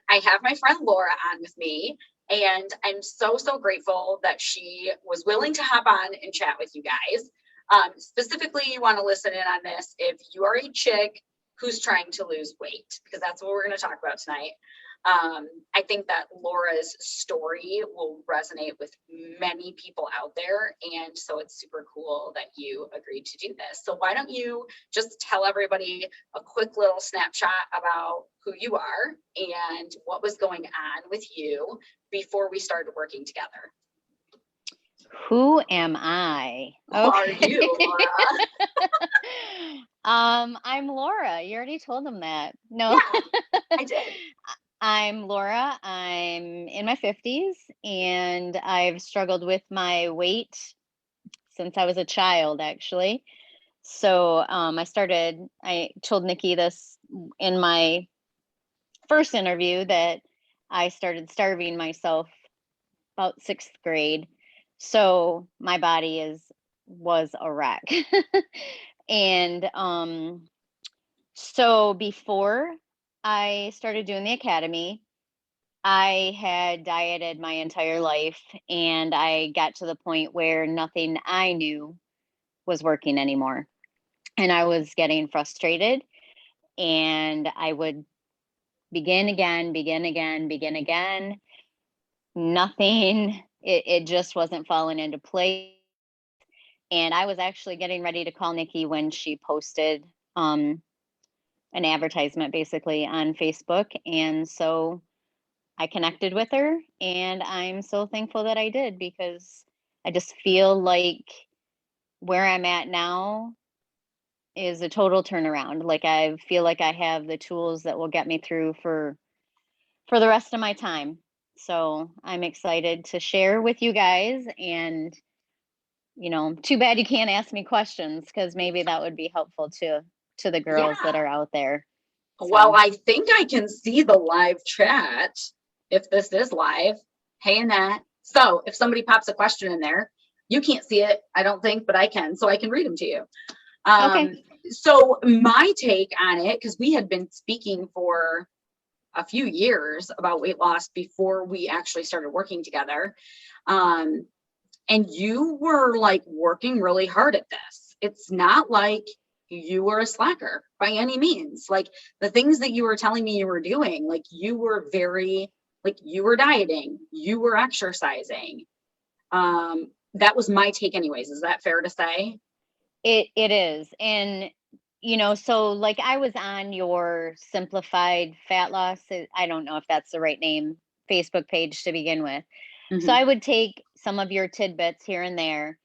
I have my friend Laura on with me, and I'm so, so grateful that she was willing to hop on and chat with you guys. Specifically, you want to listen in on this if you are a chick who's trying to lose weight, because that's what we're going to talk about tonight. I think that Laura's story will resonate with many people out there. And so it's super cool that you agreed to do this. So why don't you just tell everybody a quick little snapshot about who you are and what was going on with you before we started working together. Who am I? Who are you, Laura? I'm Laura. You already told them that. No, Yeah, I did. I'm Laura. I'm in my 50s and I've struggled with my weight since I was a child, actually. So I told Nikki this in my first interview that I started starving myself about sixth grade. So my body was a wreck. And so before I started doing the academy, I had dieted my entire life and I got to the point where nothing I knew was working anymore. And I was getting frustrated and I would begin again, begin again, begin again. Nothing, it just wasn't falling into place. And I was actually getting ready to call Nikki when she posted an advertisement basically on Facebook. And so I connected with her and I'm so thankful that I did because I just feel like where I'm at now is a total turnaround. Like I feel like I have the tools that will get me through for the rest of my time. So I'm excited to share with you guys and too bad you can't ask me questions because maybe that would be helpful to the girls that Yeah. are out there. Well, So I think I can see the live chat if this is live. Hey, Annette. So if somebody pops a question in there, you can't see it, I don't think, but I can. So I can read them to you. okay. So my take on it, because we had been speaking for a few years about weight loss before we actually started working together. And you were like working really hard at this. It's not like you were a slacker by any means. Like the things that you were telling me you were doing, like you were very, like you were dieting, you were exercising. That was my take anyways. Is that fair to say? It is. And so like I was on your simplified fat loss. I don't know if that's the right name, Facebook page to begin with. So Mm-hmm. I would take some of your tidbits here and there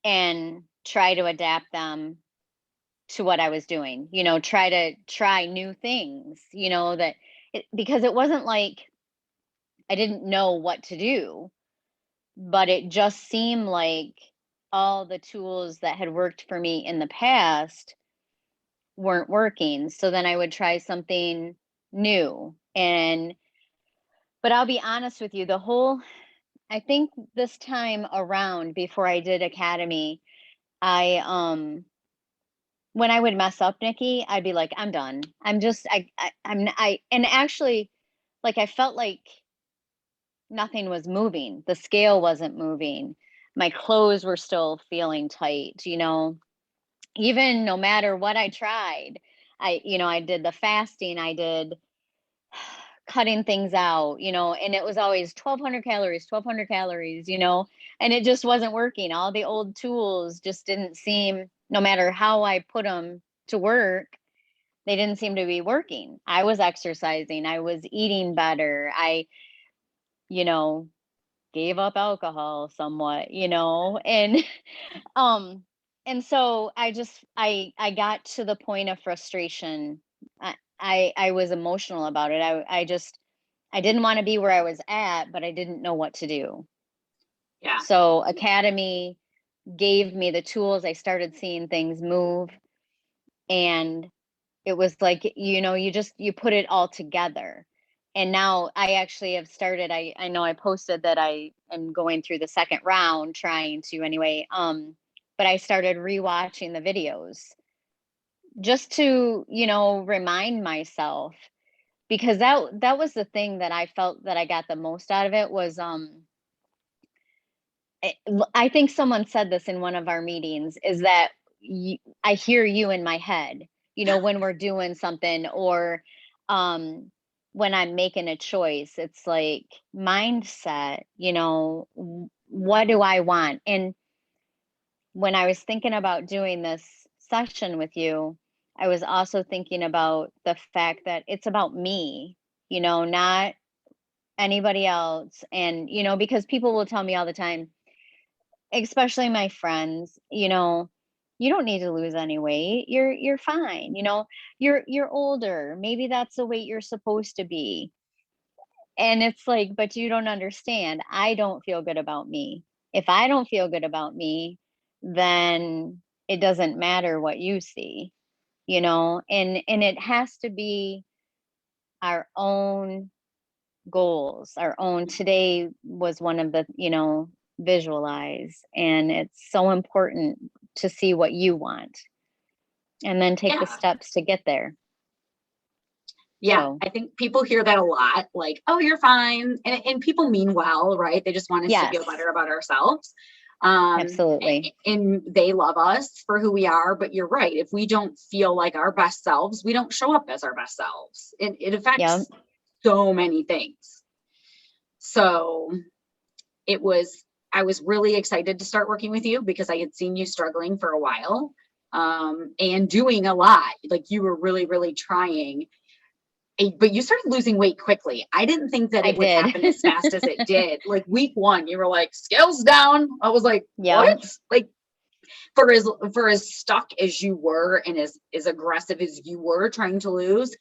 and try to adapt them to what I was doing, try new things, because it wasn't like I didn't know what to do, but it just seemed like all the tools that had worked for me in the past weren't working. So then I would try something new. But I'll be honest with you, I think this time around before I did Academy, I when I would mess up, Nikki, I'd be like, I'm done. I'm just, and actually, like, I felt like nothing was moving. The scale wasn't moving. My clothes were still feeling tight, even no matter what I tried. I did the fasting, I did cutting things out, and it was always 1200 calories, 1200 calories, and it just wasn't working. All the old tools just didn't seem, no matter how I put them to work, they didn't seem to be working. I was exercising, I was eating better. I, you know, gave up alcohol somewhat, and um and so I got to the point of frustration. I was emotional about it. I didn't want to be where I was at, but I didn't know what to do. Yeah. So Academy gave me the tools. I started seeing things move, and it was like, you put it all together. And now I actually have started, I know I posted that I am going through the second round, trying to anyway. But I started rewatching the videos just to, remind myself because that was the thing that I felt that I got the most out of it was, I think someone said this in one of our meetings, is that I hear you in my head, when we're doing something, or when I'm making a choice. It's like mindset, what do I want? And when I was thinking about doing this session with you, I was also thinking about the fact that it's about me, not anybody else. And, because people will tell me all the time, especially my friends, you don't need to lose any weight. You're fine. You're older. Maybe that's the weight you're supposed to be. And it's like, but you don't understand. I don't feel good about me. If I don't feel good about me, then it doesn't matter what you see, and it has to be our own goals, our own. Today was one of the, visualize, and it's so important to see what you want and then take the Yeah. steps to get there. Yeah, So, I think people hear that a lot, like, oh, you're fine. And people mean well, right? They just want us to yes, feel better about ourselves. absolutely. And they love us for who we are. But you're right. If we don't feel like our best selves, we don't show up as our best selves. It Yeah. affects so many things. So I was really excited to start working with you because I had seen you struggling for a while, and doing a lot. Like, you were really, really trying. But you started losing weight quickly. I didn't think that I it would did. happen as fast as it did. Like, week 1, you were like, scales down. I was like, Yeah. what? Like, for as stuck as you were and as aggressive as you were trying to lose,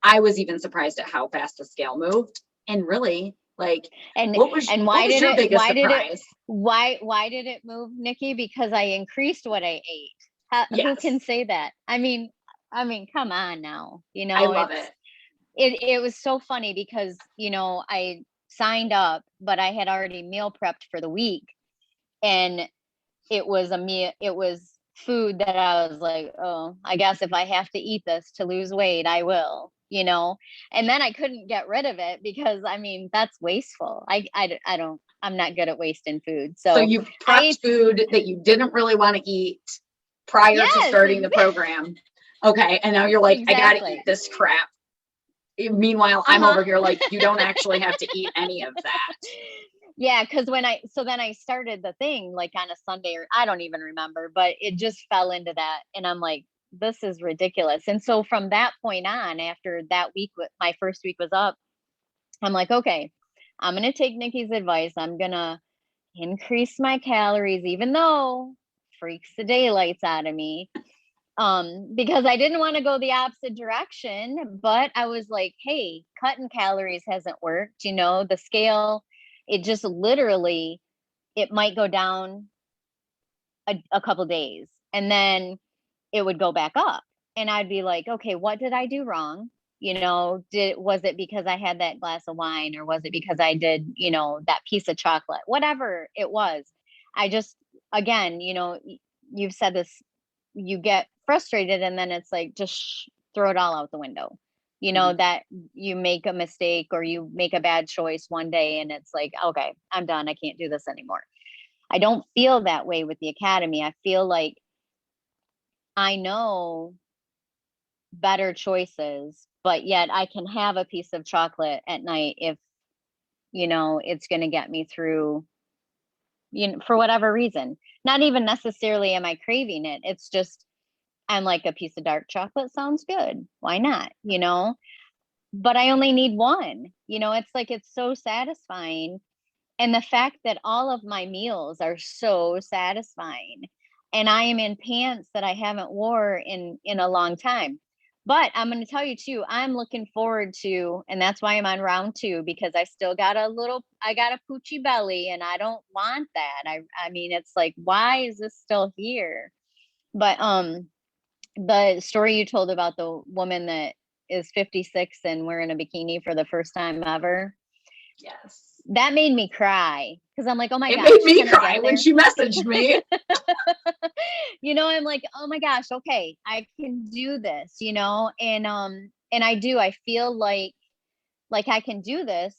I was even surprised at how fast the scale moved. And really, like, And what was why did your it biggest surprise? why did it move, Nikki? Because I increased what I ate. Who Yes, can say that? I mean, come on now. I love it. It was so funny because, I signed up, but I had already meal prepped for the week, and it was food that I was like, oh, I guess if I have to eat this to lose weight, I will. And then I couldn't get rid of it because, I mean, that's wasteful. I don't, I'm not good at wasting food. So So you I prepped ate. food that you didn't really want to eat prior to Yes, starting the program. Okay. And now you're like, I got to eat exactly. this crap. Meanwhile, I'm Uh-huh. over here like, you don't actually have to eat any of that. Yeah, because then I started the thing like on a Sunday, or I don't even remember, but it just fell into that. And I'm like, this is ridiculous. And so from that point on, after that week, my first week was up, I'm like, okay, I'm going to take Nikki's advice. I'm going to increase my calories, even though freaks the daylights out of me. Because I didn't want to go the opposite direction, but I was like, hey, cutting calories hasn't worked. The scale, it just literally, it might go down a couple days, and then it would go back up. And I'd be like, okay, what did I do wrong? Was it because I had that glass of wine, or was it because I did, that piece of chocolate, whatever it was. I just, again, you've said this, you get frustrated, and then it's like, just throw it all out the window. Mhm. That you make a mistake or you make a bad choice one day, and it's like, okay, I'm done. I can't do this anymore. I don't feel that way with the academy. I feel like I know better choices, but yet I can have a piece of chocolate at night if, it's going to get me through, for whatever reason. Not even necessarily am I craving it. It's just, I'm like, a piece of dark chocolate sounds good. Why not? But I only need one. It's like, it's so satisfying. And the fact that all of my meals are so satisfying, and I am in pants that I haven't wore in a long time. But I'm going to tell you too, I'm looking forward to, and that's why I'm on round 2, because I got a poochie belly, and I don't want that. I mean, it's like, why is this still here? But the story you told about the woman that is 56 and wearing a bikini for the first time ever, Yes. that made me cry, because I'm like, oh my It made gosh, me can I cry get when there? she messaged me. I'm like, oh my gosh, okay, I can do this, and I do. I feel like like I can do this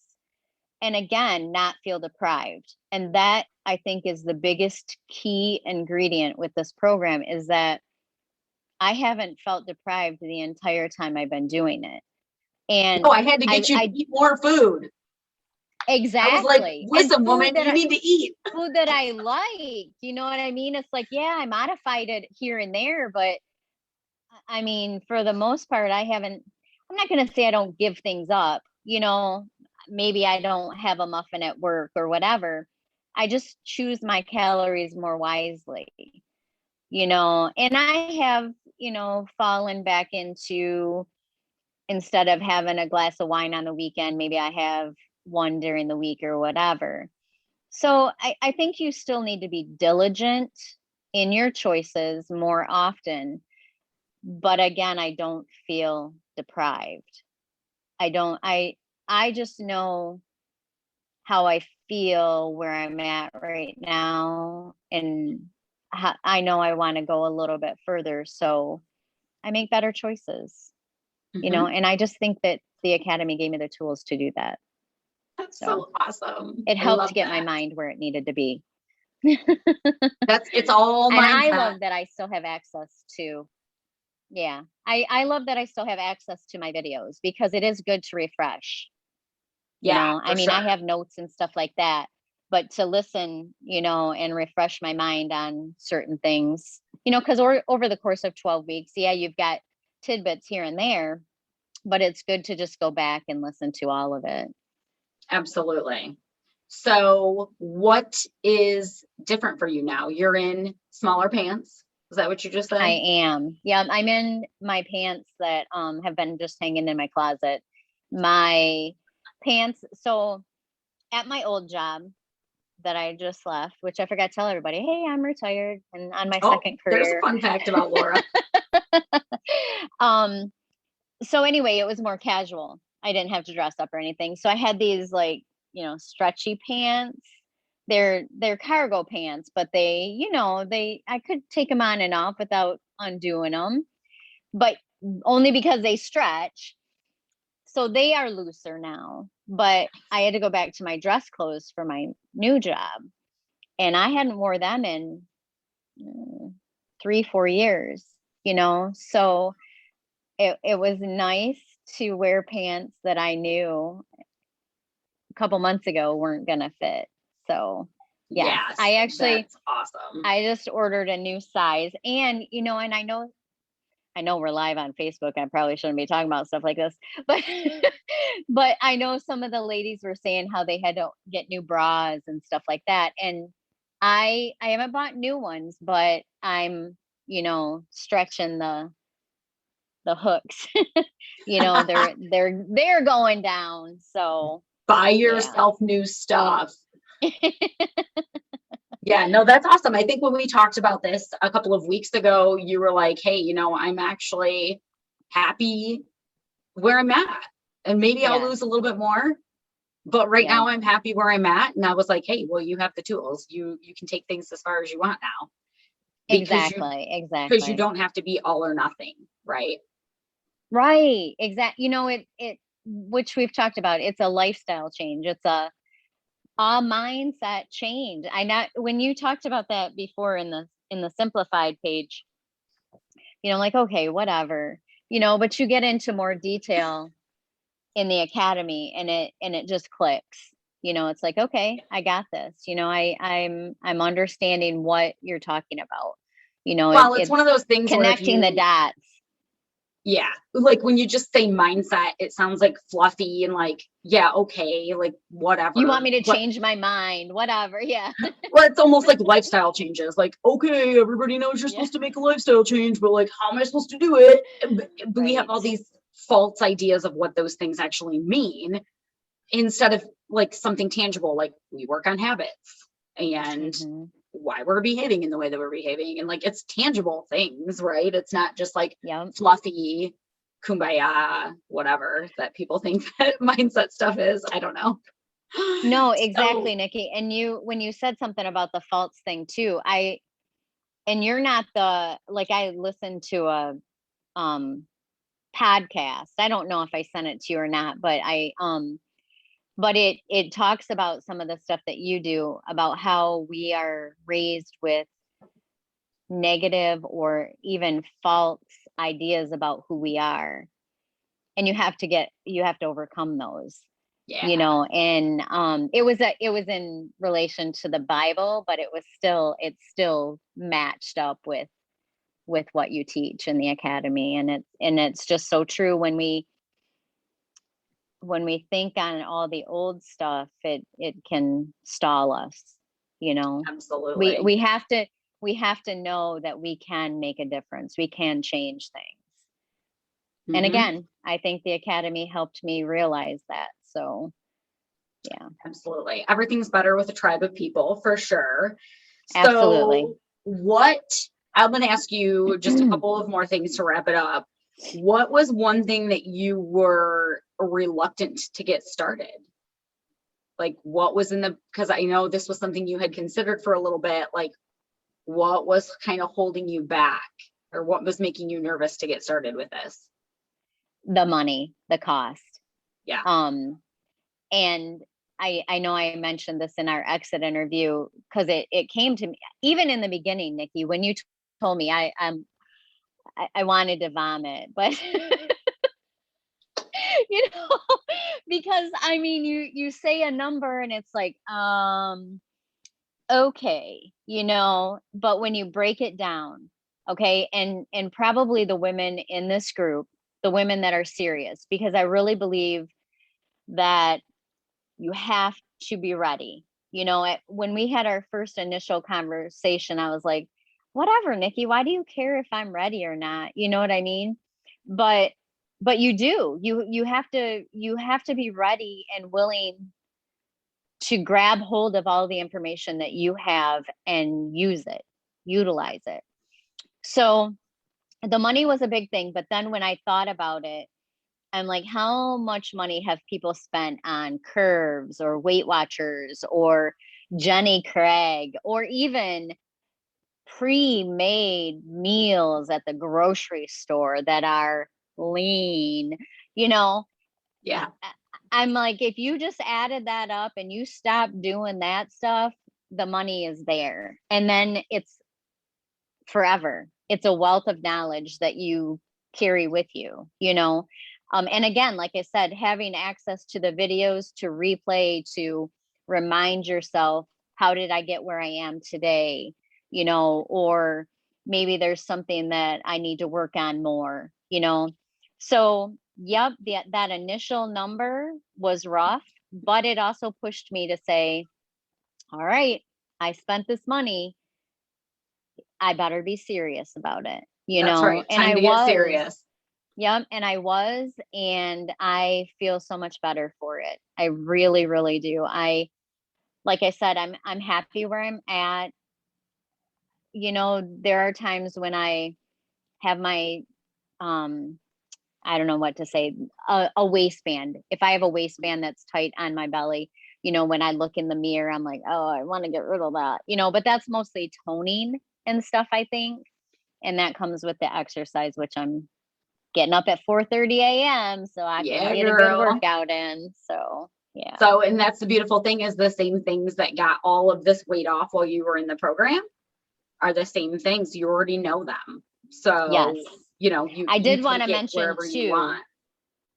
and again, not feel deprived. And that I think is the biggest key ingredient with this program is that I haven't felt deprived the entire time I've been doing it. And No, I had to get you to I eat more food. I was like, exactly. And listen, woman, you need to eat. food that I like, you know what I mean? It's like, yeah, I modified it here and there, but I mean, for the most part, I'm not going to say I don't give things up, you know, maybe I don't have a muffin at work or whatever. I just choose my calories more wisely, you know, and I have, you know, fallen back into, instead of having a glass of wine on the weekend, maybe I have one during the week or whatever. So I think you still need to be diligent in your choices more often. But again, I don't feel deprived. I don't, I just know how I feel where I'm at right now. And I know I want to go a little bit further. So I make better choices, you know, Mhm. and I just think that the Academy gave me the tools to do that. That's So so awesome. it I helped love get my that. mind where it needed to be. It's all And I mindset. love that I still have access to, yeah, I love that I still have access to my videos because it is good to refresh. You Yeah, know, I for mean, I sure. have notes and stuff like that, but to listen, you know, and refresh my mind on certain things, you know, because over the course of 12 weeks, yeah, you've got tidbits here and there, but it's good to just go back and listen to all of it. Absolutely. So, what is different for you now? You're in smaller pants. Is that what you just I said? am. Yeah, I'm in my pants that have been just hanging in my closet. My pants, so at my old job that I just left, which I forgot to tell everybody, hey, I'm retired and on my Oh, second there's a career. fun fact about Laura. um so anyway, it was more casual. I didn't have to dress up or anything. So I had these like, you know, stretchy pants. They're cargo pants, but they, you know, I could take them on and off without undoing them, but only because they stretch. So they are looser now. But I had to go back to my dress clothes for my new job, and I hadn't wore them in 3 4 years, you know. So it was nice to wear pants that I knew a couple months ago weren't gonna fit. So yes, Yes, that's awesome. I just ordered a new size. And you know, and I know we're live on Facebook. I probably shouldn't be talking about stuff like this, but but I know some of the ladies were saying how they had to get new bras and stuff like that. And I haven't bought new ones, but I'm, you know, stretching the hooks. You know, they're going down. So Buy yeah. yourself new stuff. Yeah, no, that's awesome. I think when we talked about this a couple of weeks ago, you were like, hey, I'm actually happy where I'm at. And maybe I'll Yeah. lose a little bit more. But right Yeah. now I'm happy where I'm at. And I was like, hey, well, you have the tools. You can take things as far as you want now because Exactly. you Exactly. don't have to be all or nothing, right? Right. Exact. You know, it which we've talked about. It's a lifestyle change. It's a mindset change. I not when you talked about that before in the simplified page, you know, like okay, whatever, you know, but you get into more detail in the academy and it just clicks. You know, it's like, okay, I got this. You know, I'm understanding what you're talking about. You know, Well, it's one of it's those things where if connecting the you, dots. yeah, like when you just say mindset, it sounds like fluffy and like, yeah, okay, like You want whatever. me to But change my mind, whatever. Yeah. well, it's almost like lifestyle changes. Like, okay, everybody knows you're Yeah. supposed to make a lifestyle change, but like, how am I supposed to do it? But we have Right. all these false ideas of what those things actually mean instead of like something tangible, like we work on habits and Hmm. why we're behaving in the way that we're behaving. And like, it's tangible things, right? It's not just like Yep. fluffy kumbaya, whatever that people think that mindset stuff is. I don't know. No, So, exactly, Nikki. And you, when you said something about the false thing too, and you're not the, like, I listened to um podcast. I don't know if I sent it to you or not, but but it talks about some of the stuff that you do about how we are raised with negative or even false ideas about who we are. And you have to overcome those, Yeah, you know. And it was in relation to the Bible, but it's still matched up with what you teach in the academy. And it's just so true. When we think on all the old stuff, it can stall us, you know. absolutely. We have to know that we can make a difference, we can change things. And Mhm. again, I think the academy helped me realize that. So yeah, Absolutely. Everything's better with a tribe of people, for sure. absolutely. So, what I'm going to ask you just a couple of more things to wrap it up. What was one thing that you were reluctant to get started? Like, what was because I know this was something you had considered for a little bit. Like, what was kind of holding you back, or what was making you nervous to get started with this? The money, the cost. Yeah. And I know I mentioned this in our exit interview, because it came to me even in the beginning, Nikki, when you told me I wanted to vomit, but you know, because I mean, you say a number and it's like, okay, you know, but when you break it down, okay, and probably the women in this group, the women that are serious, because I really believe that you have to be ready. You know, when we had our first initial conversation, I was like, whatever, Nikki, why do you care if I'm ready or not? You know what I mean? But you do. You have to be ready and willing to grab hold of all the information that you have and utilize it. So the money was a big thing, but then when I thought about it, I'm like, how much money have people spent on curves or Weight Watchers or Jenny Craig, or even pre-made meals at the grocery store that are lean, you know? Yeah. I'm like, if you just added that up and you stop doing that stuff, the money is there. And then it's forever. It's a wealth of knowledge that you carry with you, you know? And again, like I said, having access to the videos to replay, to remind yourself, how did I get where I am today? You know, or maybe there's something that I need to work on more, you know? So, yep, that initial number was rough, but it also pushed me to say, all right, I spent this money, I better be serious about it, you That's know? right. And Time I to get was. serious. Yep, and I was, and I feel so much better for it. I really, really do. Like I said, I'm happy where I'm at. You know, there are times when I have my um I don't know what to say, a waistband. If I have a waistband that's tight on my belly, you know, when I look in the mirror, I'm like, oh, I want to get rid of that, you know, but that's mostly toning and stuff, I think. And that comes with the exercise, which I'm getting up at 4:30 a.m. so I can Yeah, get a good girl. workout in. So yeah. So, and that's the beautiful thing, is the same things that got all of this weight off while you were in the program are the same things. You already know them. Yes. So, you I you did want take to it mention wherever you too want.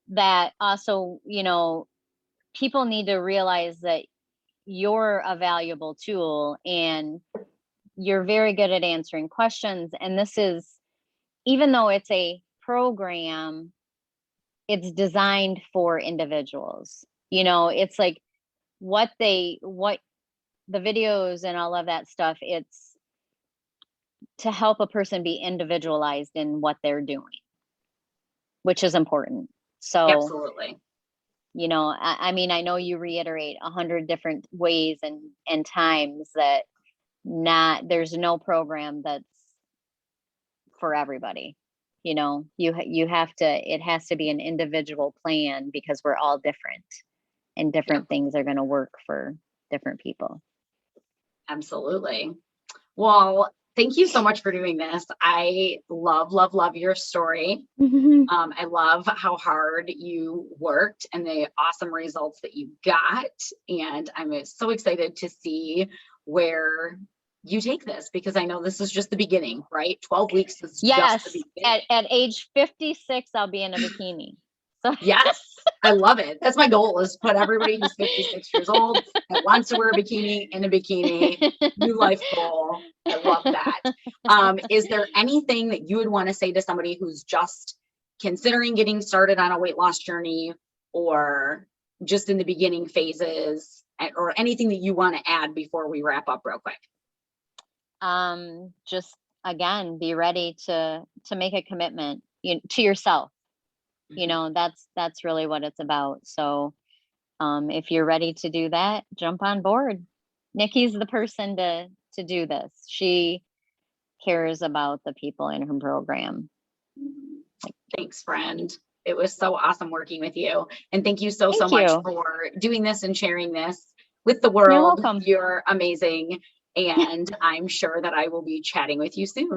that also, you know, people need to realize that you're a valuable tool and you're very good at answering questions. And this is, even though it's a program, it's designed for individuals. You know, it's like what the videos and all of that stuff, it's to help a person be individualized in what they're doing, which is important. So, Absolutely. you know, I mean, I know you reiterate 100 different ways and times that there's no program that's for everybody. You know, you have to, it has to be an individual plan because we're all different and Yep. different things are going to work for different people. Absolutely. Well, thank you so much for doing this. I love, love, love your story. I love how hard you worked and the awesome results that you got. And I'm so excited to see where you take this, because I know this is just the beginning, right? 12 weeks is just the Yes, beginning. at age 56, I'll be in a bikini. So Yes, I love it. That's my goal, is put everybody who's 56 years old that wants to wear a bikini in a bikini. New life goal. I love that. Is there anything that you would want to say to somebody who's just considering getting started on a weight loss journey, or just in the beginning phases, or anything that you want to add before we wrap up real quick? just again, be ready to make a commitment to yourself. That's really what it's about. So if you're ready to do that, jump on board. Nikki's the person to do this. She cares about the people in her program. Thanks, friend. It was so awesome working with you. And thank you so Thank much you. for doing this and sharing this with the You're world. welcome. You're amazing. And I'm sure that I will be chatting with you soon.